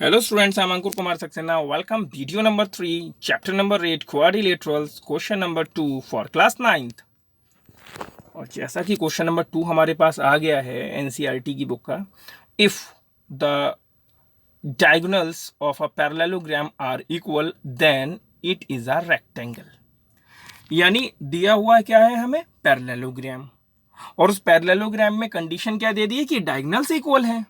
Hello students, I'm Ankur Kumar Saxena. Welcome video number 3, chapter number 8, quadrilaterals, question number 2 for class 9th. और जैसा कि question number 2 हमारे पास आ गया है NCERT की बुक का, if the diagonals of a parallelogram are equal then it is a rectangle. यानी दिया हुआ क्या है हमें पैरेललोग्राम, और उस पैरेललोग्राम में कंडीशन क्या दे दी है कि डायगोनल्स इक्वल हैं,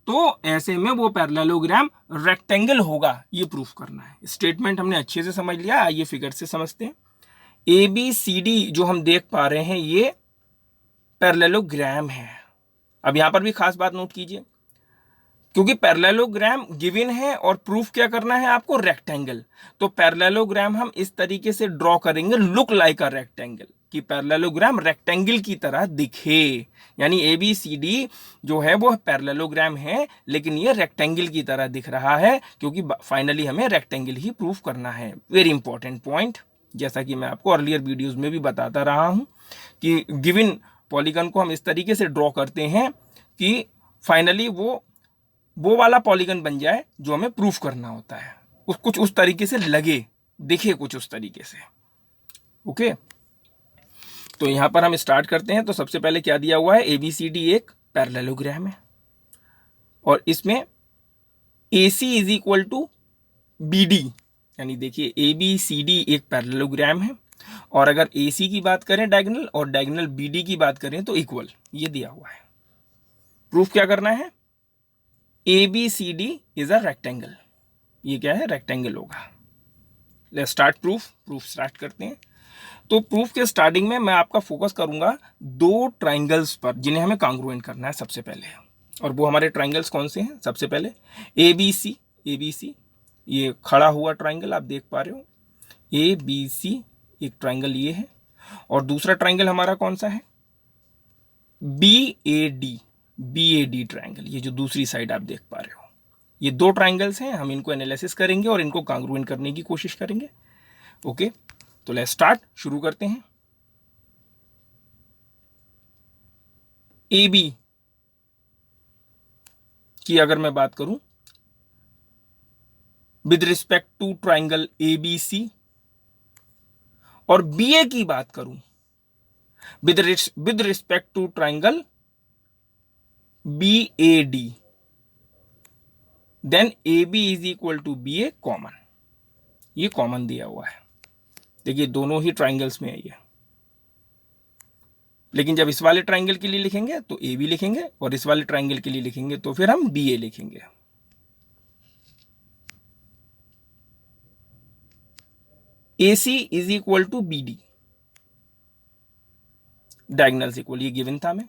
तो ऐसे में वो पैरेललोग्राम रेक्टेंगल होगा, ये प्रूफ करना है। स्टेटमेंट हमने अच्छे से समझ लिया, आइए फिगर से समझते हैं। ए बी सी डी जो हम देख पा रहे हैं ये पैरेललोग्राम है। अब यहां पर भी खास बात नोट कीजिए, क्योंकि पैरेललोग्राम गिवन है और प्रूफ क्या करना है आपको, रेक्टेंगल। तो पैरेललोग्राम हम इस तरीके से ड्रॉ करेंगे, लुक लाइक अ रेक्टेंगल, कि पैरेललोग्राम रेक्टेंगल की तरह दिखे। यानी ए बी सी डी जो है वो पैरेललोग्राम है, लेकिन ये रेक्टेंगल की तरह दिख रहा है, क्योंकि फाइनली हमें रेक्टेंगल ही प्रूफ करना है। वेरी इंपॉर्टेंट पॉइंट, जैसा कि मैं आपको अर्लियर वीडियोज में भी बताता रहा हूं कि गिवन पॉलीगन को हम इस तरीके से ड्रॉ करते हैं कि फाइनली वो वाला पॉलीगन बन जाए जो हमें प्रूफ करना होता है, कुछ उस तरीके से लगे, दिखे कुछ उस तरीके से। ओके, तो यहां पर हम स्टार्ट करते हैं। तो सबसे पहले क्या दिया हुआ है, एबीसीडी एक पैरेललोग्राम है, और इसमें AC is equal to BD, यानी देखिए ABCD एक पैरेललोग्राम है, और अगर AC की बात करें डायगोनल, और डायगोनल BD की बात करें तो इक्वल, ये दिया हुआ है। प्रूफ क्या करना है, ABCD इज अ रेक्टेंगल, ये क्या है, रेक्टेंगल होगा। लेट्स स्टार्ट प्रूफ स्टार्ट करते हैं। तो प्रूफ के स्टार्टिंग में मैं आपका फोकस करूंगा दो ट्राइंगल्स पर जिन्हें हमें कांग्रुएंट करना है सबसे पहले, और वो हमारे ट्राइंगल्स कौन से हैं। सबसे पहले ABC, ये खड़ा हुआ ट्राइंगल आप देख पा रहे हो, ABC एक ट्राइंगल ये है, और दूसरा ट्राइंगल हमारा कौन सा है, BAD ट्राइंगल, ये जो दूसरी साइड आप देख पा रहे हो। ये दो ट्राइंगल्स हैं, हम इनको एनालिसिस करेंगे और इनको कांग्रुएंट करने की कोशिश करेंगे। ओके, तो लेट्स स्टार्ट, शुरू करते हैं। AB की अगर मैं बात करूं with respect to triangle ABC, और BA की बात करूं with respect to triangle BAD, then AB is equal to BA common, ये कॉमन दिया हुआ है। देखिए दोनों ही ट्राइंगल्स में है ये, लेकिन जब इस वाले ट्राइंगल के लिए लिखेंगे तो AB लिखेंगे, और इस वाले ट्राइंगल के लिए लिखेंगे तो फिर हम BA लिखेंगे। AC is equal to BD, diagonals equal, ये गिवन था हमें।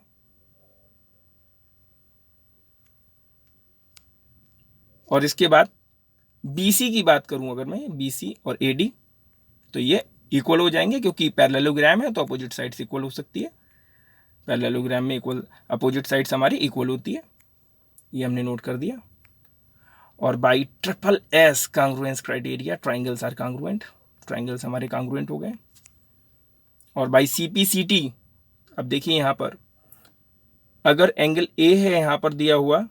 और इसके बाद BC की बात करूं अगर मैं, BC और AD, तो ये इक्वल हो जाएंगे, क्योंकि पैरेललोग्राम है तो अपोजिट साइड्स इक्वल हो सकती है। पैरेललोग्राम में इक्वल अपोजिट साइड्स हमारी इक्वल होती है, ये हमने नोट कर दिया। और by SSS congruence criteria triangles are congruent, triangles हमारे कांग्रुएंट हो गए। और बाई CPCT, अब देखिए यहां पर अगर एंगल A है यहां पर दिया हुआ,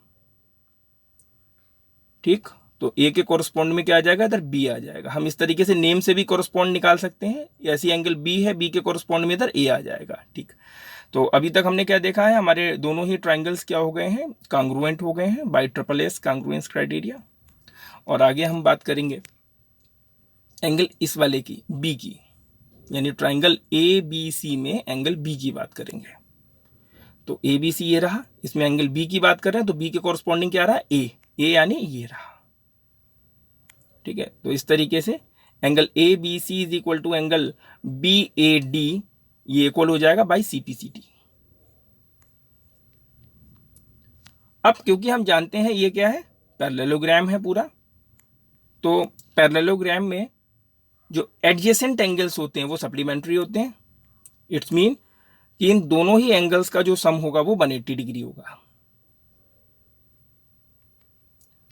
ठीक, तो A के कोरस्पॉन्ड में क्या आ जाएगा, इधर B आ जाएगा। हम इस तरीके से नेम से भी कोरस्पॉन्ड निकाल सकते हैं, ऐसी एंगल B है, B के कोरस्पॉन्ड में इधर A आ जाएगा। ठीक, तो अभी तक हमने क्या देखा है, हमारे दोनों ही ट्राइंगल्स क्या हो गए हैं, कांग्रुएंट हो गए हैं बाई SSS कांग्रुएंस क्राइटेरिया। और आगे हम बात करेंगे एंगल इस वाले की, B की, यानी ट्राइंगल ABC में एंगल B की बात करेंगे। तो ABC ये रहा, इसमें एंगल B की बात कर रहे हैं, तो B के कॉरस्पॉन्डिंग क्या रहा, A यानी ये रहा। ठीक है, तो इस तरीके से angle ABC is equal to angle BAD, ये इक्वल हो जाएगा बाई CPCT। अब क्योंकि हम जानते हैं ये क्या है, पैरेललोग्राम है पूरा, तो पैरेललोग्राम में जो एडजेसेंट एंगल्स होते हैं वो सप्लीमेंट्री होते हैं। इट्स मीन कि इन दोनों ही एंगल्स का जो सम होगा वो 180 डिग्री होगा।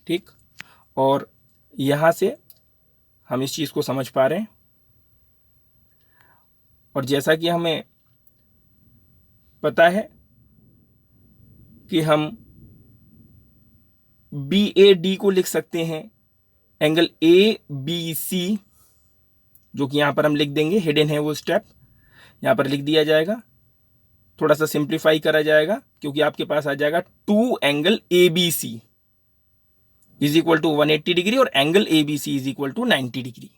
ठीक, और यहां से हम इस चीज को समझ पा रहे हैं। और जैसा कि हमें पता है कि हम BAD को लिख सकते हैं, एंगल ABC, जो कि यहां पर हम लिख देंगे, हिडन है वो स्टेप, यहां पर लिख दिया जाएगा, थोड़ा सा सिंप्लीफाई करा जाएगा क्योंकि आपके पास आ जाएगा 2 angle ABC is equal to 180 degree और angle ABC is equal to 90 degree.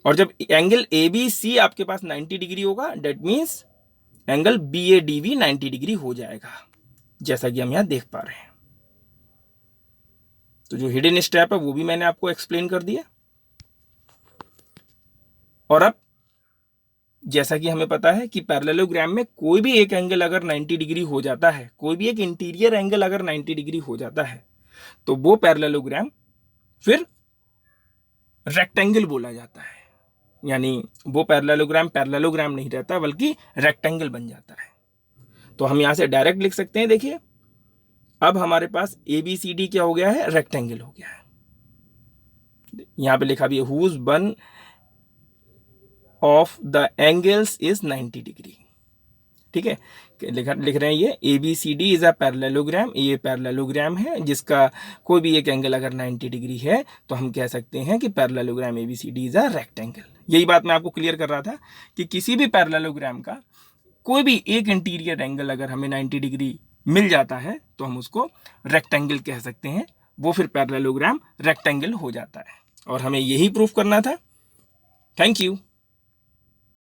और जब एंगल ABC आपके पास 90 डिग्री होगा, डेट मीन्स एंगल BAD भी 90 डिग्री हो जाएगा, जैसा कि हम यहां देख पा रहे हैं। तो जो हिडन स्टेप है वो भी मैंने आपको एक्सप्लेन कर दिया। और अब जैसा कि हमें पता है कि पैरेललोग्राम में कोई भी एक एंगल अगर 90 डिग्री हो जाता है, कोई भी एक इंटीरियर एंगल अगर 90 डिग्री हो जाता है, तो वो पैरेललोग्राम फिर रेक्टेंगल बोला जाता है। यानी वो पैरेललोग्राम नहीं रहता बल्कि रेक्टेंगल बन जाता है। तो हम यहां से डायरेक्ट लिख सकते हैं, देखिए अब हमारे पास ABCD क्या हो गया है, रेक्टेंगल हो गया है। यहां पे लिखा भी है whose one of the angles is 90 degree. ठीक है, लिख रहे हैं ये ABCD इज अ पैरेललोग्राम, ये पैरेललोग्राम है जिसका कोई भी एक एंगल अगर 90 डिग्री है तो हम कह सकते हैं कि parallelogram ABCD is a rectangle. यही बात मैं आपको क्लियर कर रहा था कि किसी भी पैरेललोग्राम का कोई भी एक इंटीरियर एंगल अगर हमें 90 डिग्री मिल जाता है तो हम उसको रेक्टेंगल कह सकते हैं, वो फिर पैरेललोग्राम रेक्टेंगल हो जाता है। और हमें यही प्रूफ करना था। Thank you.